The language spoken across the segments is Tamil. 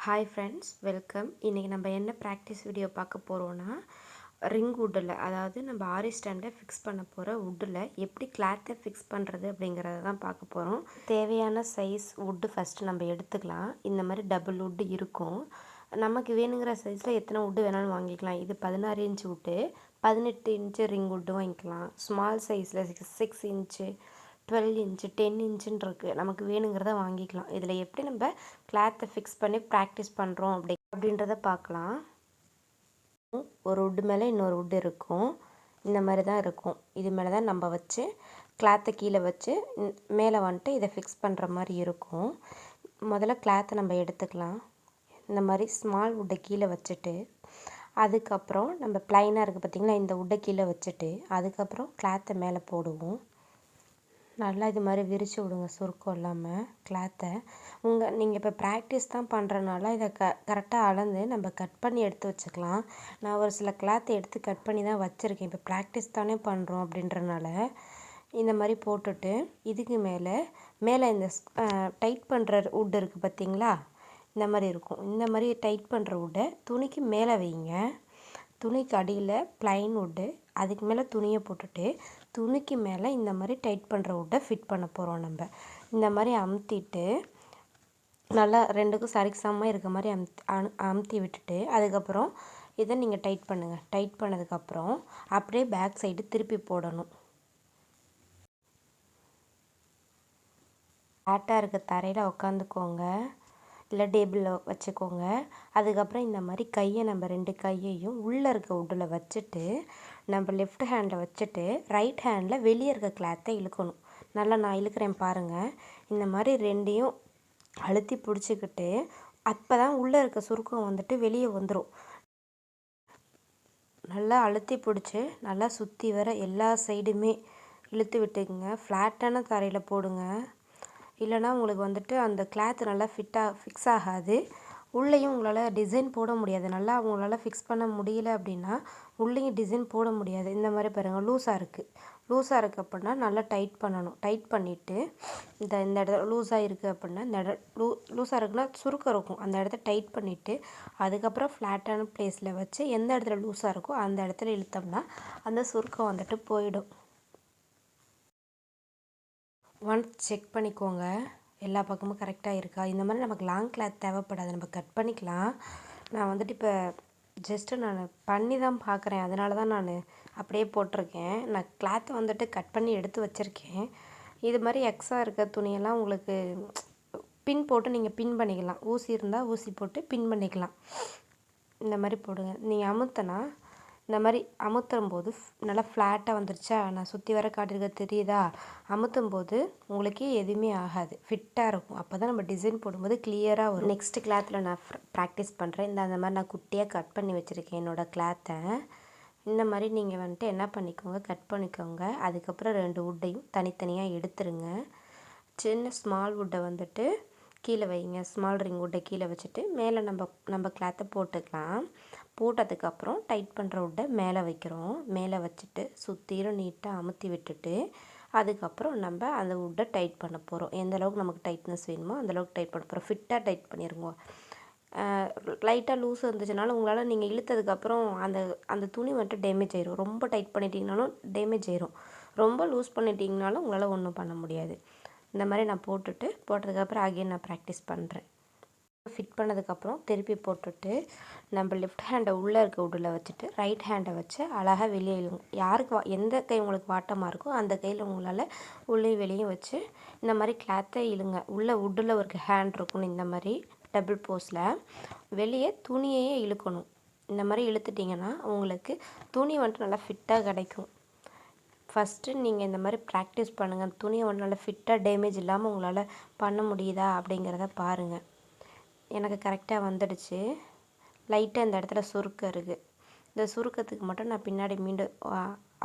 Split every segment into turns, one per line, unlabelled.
Hi friends, welcome. இன்றைக்கி நம்ம என்ன ப்ராக்டிஸ் வீடியோ பார்க்க போகிறோன்னா, ரிங் வுட்டில், அதாவது நம்ம ஆரி ஸ்டாண்டில் ஃபிக்ஸ் பண்ண போகிற வுட்டில் எப்படி கிளாத்தை ஃபிக்ஸ் பண்ணுறது அப்படிங்கிறத தான் பார்க்க போகிறோம். தேவையான சைஸ் வுட்டு ஃபஸ்ட்டு நம்ம எடுத்துக்கலாம். இந்த மாதிரி டபுள் வுட்டு இருக்கும். நமக்கு வேணுங்கிற சைஸில் எத்தனை வுட்டு வேணாலும் வாங்கிக்கலாம். இது 16 inch wood, 18 inch ring wood வாங்கிக்கலாம். ஸ்மால் சைஸில் 6 இன்ச்சு, 12 இன்ச்சு, 10 இன்ச்சுன்னு இருக்குது. நமக்கு வேணுங்கிறத வாங்கிக்கலாம். இதில் எப்படி நம்ம கிளாத்தை ஃபிக்ஸ் பண்ணி ப்ராக்டிஸ் பண்ணுறோம் அப்படின்றத பார்க்கலாம். ஒரு வுட்டு மேலே இன்னொரு வுட்டு இருக்கும். இந்த மாதிரி தான் இருக்கும். இது மேலே தான் நம்ம வச்சு கிளாத்தை கீழே வச்சு மேலே வந்துட்டு இதை ஃபிக்ஸ் பண்ணுற மாதிரி இருக்கும். முதல்ல கிளாத்தை நம்ம எடுத்துக்கலாம். இந்த மாதிரி ஸ்மால் வுட்டை கீழே வச்சுட்டு, அதுக்கப்புறம் நம்ம ப்ளைனாக இருக்குது பார்த்திங்களா, இந்த வுட்டை கீழே வச்சுட்டு அதுக்கப்புறம் கிளாத்தை மேலே போடுவோம். நல்லா இது மாதிரி விரித்து விடுங்க, சுருக்கம் இல்லாமல் கிளாத்தை. நீங்கள் இப்போ ப்ராக்டிஸ் தான் பண்ணுறனால இதை கரெக்டாக அளந்து நம்ம கட் பண்ணி எடுத்து வச்சுக்கலாம். நான் ஒரு சில கிளாத்தை எடுத்து கட் பண்ணி தான் வச்சுருக்கேன். இப்போ ப்ராக்டிஸ் தானே பண்ணுறோம் அப்படின்றனால இந்த மாதிரி போட்டுட்டு, இதுக்கு மேலே இந்த டைட் பண்ணுற வுட் இருக்குது பார்த்திங்களா, இந்த மாதிரி இருக்கும். இந்த மாதிரி டைட் பண்ணுற வுட்டை துணிக்கு மேலே வைங்க. துணிக்கு அடியில் ப்ளைன் வுட்டு, அதுக்கு மேலே துணியை போட்டுட்டு துணிக்கு மேலே இந்த மாதிரி டைட் பண்ணுற வுட்டை ஃபிட் பண்ண போகிறோம். நம்ம இந்த மாதிரி அமுத்திட்டு நல்லா ரெண்டுக்கும் சரிசமமாக இருக்க மாதிரி அமுத்தி விட்டுட்டு அதுக்கப்புறம் இதை நீங்கள் டைட் பண்ணுங்கள். டைட் பண்ணதுக்கப்புறம் அப்படியே பேக் சைடு திருப்பி போடணும். ஃப்ளாட்டாக இருக்க தரையில் உட்காந்துக்கோங்க, இல்லை டேபிளில் வச்சுக்கோங்க. அதுக்கப்புறம் இந்த மாதிரி கையை நம்ம 2 கையையும் உள்ளே இருக்க வுட்டில் வச்சுட்டு நம்ம லெஃப்ட் ஹேண்டில் வச்சுட்டு ரைட் ஹேண்டில் வெளியே இருக்க கிளாத்தை இழுக்கணும். நல்லா நான் இழுக்கிறேன் பாருங்கள். இந்த மாதிரி ரெண்டையும் அழுத்தி பிடிச்சிக்கிட்டு அப்போ தான் உள்ளே இருக்க சுருக்கம் வந்துட்டு வெளியே வந்துடும். நல்லா அழுத்தி பிடிச்சி நல்லா சுற்றி வர எல்லா சைடுமே இழுத்து விட்டுக்குங்க. ஃப்ளாட்டான தரையில் போடுங்க, இல்லைனா உங்களுக்கு வந்துட்டு அந்த கிளாத்து நல்லா ஃபிக்ஸ் ஆகாது. உள்ளேயும் உங்களால் டிசைன் போட முடியாது. நல்லா அவங்களால ஃபிக்ஸ் பண்ண முடியல அப்படின்னா உள்ளேயும் டிசைன் போட முடியாது. இந்த மாதிரி பாருங்கள், லூஸாக இருக்குது அப்படின்னா நல்லா டைட் பண்ணணும். டைட் பண்ணிவிட்டு இந்த இடத்துல லூஸாக இருக்குது அப்படின்னா இந்த லூஸாக இருக்குன்னா சுருக்கம் இருக்கும், அந்த இடத்த டைட் பண்ணிவிட்டு அதுக்கப்புறம் ஃப்ளாட்டான ப்ளேஸில் வச்சு எந்த இடத்துல லூஸாக இருக்கோ அந்த இடத்துல இழுத்தோம்னா அந்த சுருக்கம் வந்துட்டு போயிடும். ஒன்ஸ் செக் பண்ணிக்கோங்க எல்லா பக்கமும் கரெக்டாக இருக்கா. இந்த மாதிரி நமக்கு லாங் கிளாத் தேவைப்படாது, நம்ம கட் பண்ணிக்கலாம். நான் வந்துட்டு இப்போ ஜஸ்ட்டு நான் பண்ணி தான் பார்க்குறேன், அதனால தான் நான் அப்படியே போட்டிருக்கேன். நான் கிளாத்தை வந்துட்டு கட் பண்ணி எடுத்து வச்சுருக்கேன். இது மாதிரி எக்ஸ்ட்ரா இருக்க துணியெல்லாம் உங்களுக்கு பின் போட்டு நீங்கள் பின் பண்ணிக்கலாம். ஊசி இருந்தால் ஊசி போட்டு பின் பண்ணிக்கலாம். இந்த மாதிரி போடுங்க. நீங்கள் அமுத்தினா இந்த மாதிரி அமுத்தும் போது நல்லா ஃப்ளாட்டாக வந்துருச்சா, நான் சுற்றி வர காட்டிருக்க தெரியுதா, அமுத்தும் போது உங்களுக்கு எதுவுமே ஆகாது, ஃபிட்டாக இருக்கும். அப்போ தான் நம்ம டிசைன் போடும்போது கிளியராக வரும். நெக்ஸ்ட் கிளாத்தில் நான் ப்ராக்டிஸ் பண்ணுறேன். அந்த மாதிரி நான் குட்டியாக கட் பண்ணி வச்சுருக்கேன் என்னோடய கிளாத்தை. இந்த மாதிரி நீங்கள் வந்துட்டு என்ன பண்ணிக்கோங்க, கட் பண்ணிக்கோங்க. அதுக்கப்புறம் 2 வுட்டையும் தனித்தனியாக எடுத்துருங்க. சின்ன ஸ்மால் வுட்டை வந்துட்டு கீழே வைங்க. ஸ்மால் ரிங் வுட்டை கீழே வச்சுட்டு மேலே நம்ம கிளாத்தை போட்டுக்கலாம். போட்டதுக்கப்புறம் டைட் பண்ணுற வுட்டை மேலே வைக்கிறோம். மேலே வச்சுட்டு சுற்றிலும் நீட்டாக அமுத்தி விட்டுட்டு அதுக்கப்புறம் நம்ம அந்த வுட்டை டைட் பண்ண போகிறோம். எந்த அளவுக்கு நமக்கு டைட்னஸ் வேணுமோ அந்தளவுக்கு டைட் பண்ண போகிறோம். ஃபிட்டாக டைட் பண்ணிடுங்க. லைட்டாக லூஸ் இருந்துச்சுனாலும் உங்களால் நீங்கள் இழுத்ததுக்கப்புறம் அந்த துணி வந்துட்டு டேமேஜ் ஆயிடும். ரொம்ப டைட் பண்ணிட்டீங்கனாலும் டேமேஜ் ஆயிடும். ரொம்ப லூஸ் பண்ணிட்டீங்கனாலும் உங்களால் ஒன்றும் பண்ண முடியாது. இந்த மாதிரி நான் போட்டதுக்கப்புறம் அகைன் நான் ப்ராக்டிஸ் பண்ணுறேன். ஃபிட் பண்ணதுக்கப்புறம் திருப்பி போட்டுட்டு நம்ம லெஃப்ட் ஹேண்டை உள்ளே இருக்க வுட்டில் வச்சுட்டு ரைட் ஹேண்டை வச்சு அழகாக வெளியே இழுங்க. யாருக்கு எந்த கை உங்களுக்கு வாட்டமாக இருக்கோ அந்த கையில் உங்களால் உள்ளேயும் வெளியும் வச்சு இந்த மாதிரி கிளாத்தை இழுங்க. உள்ளே வுட்டில் ஒரு ஹேண்ட் இருக்கணும். இந்த மாதிரி டபுள் போஸில் வெளியே துணியையே இழுக்கணும். இந்த மாதிரி இழுத்துட்டிங்கன்னா உங்களுக்கு துணி வந்துட்டு நல்லா ஃபிட்டாக கிடைக்கும். ஃபஸ்ட்டு நீங்கள் இந்த மாதிரி ப்ராக்டிஸ் பண்ணுங்கள். துணியை வந்துட்டு நல்லா ஃபிட்டாக டேமேஜ் இல்லாமல் உங்களால் பண்ண முடியுதா அப்படிங்கிறத பாருங்கள். எனக்கு கரெக்டாக வந்துடுச்சு. லைட்டாக இந்த இடத்துல சுருக்கம் இருக்குது. இந்த சுருக்கத்துக்கு மட்டும் நான் பின்னாடி மீண்டும்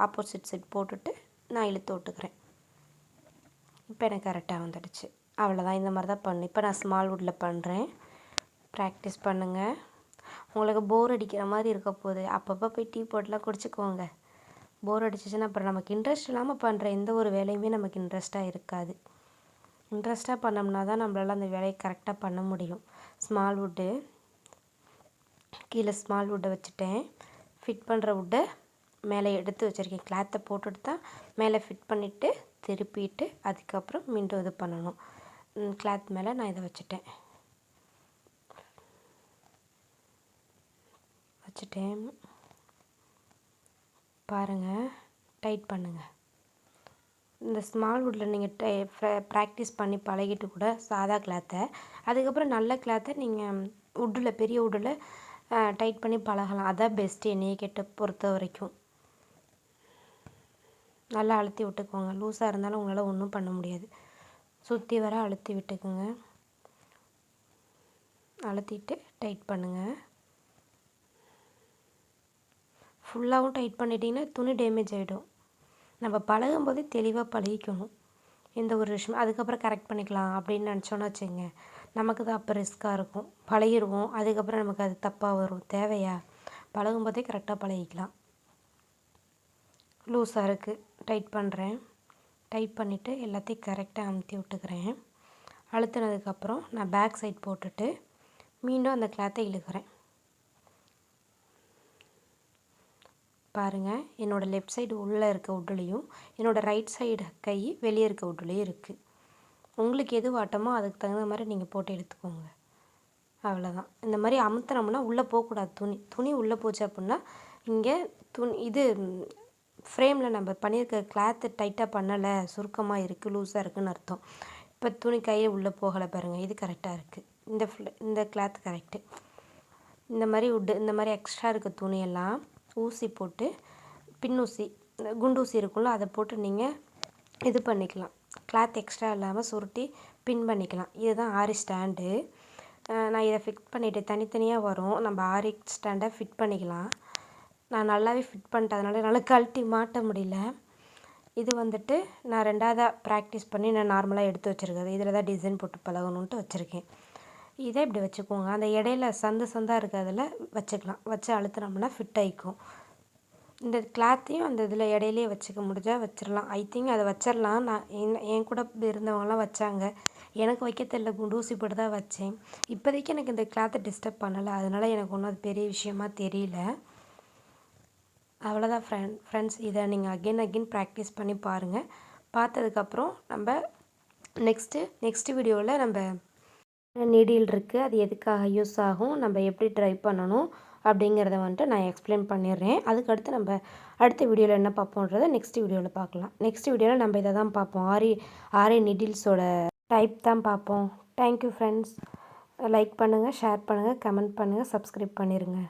ஆப்போசிட் சைட் போட்டுட்டு நான் இழுத்து விட்டுக்கிறேன். இப்போ எனக்கு கரெக்டாக வந்துடுச்சு. அவ்வளோதான், இந்த மாதிரி தான் பண்ணு. இப்போ நான் ஸ்மால் வுட்டில் பண்ணுறேன். ப்ராக்டிஸ் பண்ணுங்கள். உங்களுக்கு போர் அடிக்கிற மாதிரி இருக்க போகுது, அப்பப்போ போய் டீ போட்டுலாம் குடிச்சிக்கோங்க. போர் அடிச்சிச்சுன்னா அப்புறம் நமக்கு இன்ட்ரெஸ்ட் இல்லாமல் பண்ணுற எந்த ஒரு வேலையுமே நமக்கு இன்ட்ரெஸ்ட்டாக இருக்காது. இன்ட்ரெஸ்ட்டாக பண்ணோம்னா தான் நம்மளால் அந்த வேலையை கரெக்டாக பண்ண முடியும். ஸ்மால் வுட்டு, கீழே ஸ்மால் வுட்டை வச்சுட்டேன். ஃபிட் பண்ணுற வுட்டை மேலே எடுத்து வச்சுருக்கேன். கிளாத்தை போட்டுட்டு தான் மேலே ஃபிட் பண்ணிவிட்டு திருப்பிட்டு அதுக்கப்புறம் மீண்டும் இது பண்ணணும். கிளாத் மேலே நான் இதை வச்சுட்டேன். பாருங்கள், டைட் பண்ணுங்கள். இந்த ஸ்மால் வுட்டில் நீங்கள் ப்ராக்டிஸ் பண்ணி பழகிட்டு கூட சாதா கிளாத்தை, அதுக்கப்புறம் நல்ல கிளாத்தை நீங்கள் வுட்டில் பெரிய வுட்டில் டைட் பண்ணி பழகலாம். அதான் பெஸ்ட்டு என்னையை பொறுத்த வரைக்கும். நல்லா அழுத்தி விட்டுக்கோங்க. லூஸாக இருந்தாலும் உங்களால் ஒன்றும் பண்ண முடியாது. சுற்றி வர அழுத்தி விட்டுக்குங்க. அழுத்திட்டு டைட் பண்ணுங்கள். ஃபுல்லாகவும் டைட் பண்ணிட்டீங்கன்னா துணி டேமேஜ் ஆகிடும். நம்ம பழகும் போதே தெளிவாக பழகிக்கணும். எந்த ஒரு விஷயம் அதுக்கப்புறம் கரெக்ட் பண்ணிக்கலாம் அப்படின்னு நினச்சோன்னா வச்சுங்க, நமக்கு தான் அப்போ ரிஸ்க்காக இருக்கும். பழகிடுவோம், அதுக்கப்புறம் நமக்கு அது தப்பாக வரும். தேவையா? பழகும் போதே கரெக்டாக பழகிக்கலாம். லூஸாக இருக்குது, டைட் பண்ணுறேன். டைட் பண்ணிவிட்டு எல்லாத்தையும் கரெக்டாக அமுத்தி விட்டுக்கிறேன். அழுத்தினதுக்கப்புறம் நான் பேக் சைட் போட்டுட்டு மீண்டும் அந்த கிளாத்தை இழுக்கிறேன். பாருங்கள், என்னோடய லெஃப்ட் சைடு உள்ளே இருக்க வுட்லேயும் என்னோடய ரைட் சைடு கை வெளியே இருக்க வுட்லேயும் இருக்குது. உங்களுக்கு எது வாட்டமோ அதுக்கு தகுந்த மாதிரி நீங்கள் போட்டு எடுத்துக்கோங்க. அவ்வளோதான். இந்த மாதிரி அமுத்தினோம்னா உள்ளே போகக்கூடாது. துணி உள்ளே போச்சு அப்படின்னா இங்கே இது ஃப்ரேமில் நம்ம பண்ணியிருக்க கிளாத்து டைட்டாக பண்ணலை, சுருக்கமாக இருக்குது, லூஸாக இருக்குதுன்னு அர்த்தம். இப்போ துணி கையை உள்ளே போகலை பாருங்கள். இது கரெக்டாக இருக்குது. இந்த கிளாத் கரெக்டு. இந்த மாதிரி இந்த மாதிரி எக்ஸ்ட்ரா இருக்க துணியெல்லாம் ஊசி போட்டு, பின்னூசி, குண்டூசி இருக்கும்ல, அதை போட்டு நீங்கள் இது பண்ணிக்கலாம். கிளாத் எக்ஸ்ட்ரா இல்லாமல் சுருட்டி பின் பண்ணிக்கலாம். இதுதான் ஆரி ஸ்டாண்டு. நான் இதை ஃபிட் பண்ணிவிட்டு தனித்தனியாக வரும். நம்ம ஆரி ஸ்டாண்டை ஃபிட் பண்ணிக்கலாம். நான் நல்லாவே ஃபிட் பண்ணிட்டேன், என்னால் கழட்டி மாட்ட முடியல. இது வந்துட்டு நான் ரெண்டாவதாக ப்ராக்டிஸ் பண்ணி நான் நார்மலாக எடுத்து வச்சுருக்கேன். இதில் தான் டிசைன் போட்டு பழகணுன்ட்டு வச்சுருக்கேன். இதை இப்படி வச்சுக்கோங்க. அந்த இடையில சந்தாக இருக்கிறதுல வச்சுக்கலாம். வச்சு அழுத்தினோம்னா ஃபிட் ஆகிக்கும். இந்த கிளாத்தையும் அந்த இதில் இடையிலே வச்சுக்க முடிஞ்சால் வச்சிடலாம். ஐ திங்க் அதை வச்சிடலாம். நான் என் கூட இருந்தவங்களாம் வச்சாங்க. எனக்கு வைக்க தெரியல, குண்டூசி போட்டு தான் வச்சேன். இப்போதைக்கு எனக்கு இந்த கிளாத்தை டிஸ்டர்ப் பண்ணலை, அதனால் எனக்கு ஒன்றும் அது பெரிய விஷயமா தெரியல. அவ்வளோதான் ஃப்ரெண்ட்ஸ். இதை நீங்கள் அகெயின் ப்ராக்டிஸ் பண்ணி பாருங்கள். பார்த்ததுக்கப்புறம் நம்ம நெக்ஸ்ட்டு வீடியோவில் நம்ம நீடில் இருக்குது, அது எதுக்காக யூஸ் ஆகும், நம்ம எப்படி ட்ரை பண்ணணும் அப்படிங்கிறத வந்துட்டு நான் எக்ஸ்பிளைன் பண்ணிடுறேன். அதுக்கடுத்து நம்ம அடுத்த வீடியோவில் என்ன பார்ப்போன்றதை நெக்ஸ்ட் வீடியோவில் பார்க்கலாம். நெக்ஸ்ட் வீடியோவில் நம்ம இதை தான் பார்ப்போம். ஆரி நீடில்ஸோட டைப் தான் பார்ப்போம். Thank you friends. லைக் பண்ணுங்கள், ஷேர் பண்ணுங்கள், கமெண்ட் பண்ணுங்கள், சப்ஸ்கிரைப் பண்ணிடுங்க.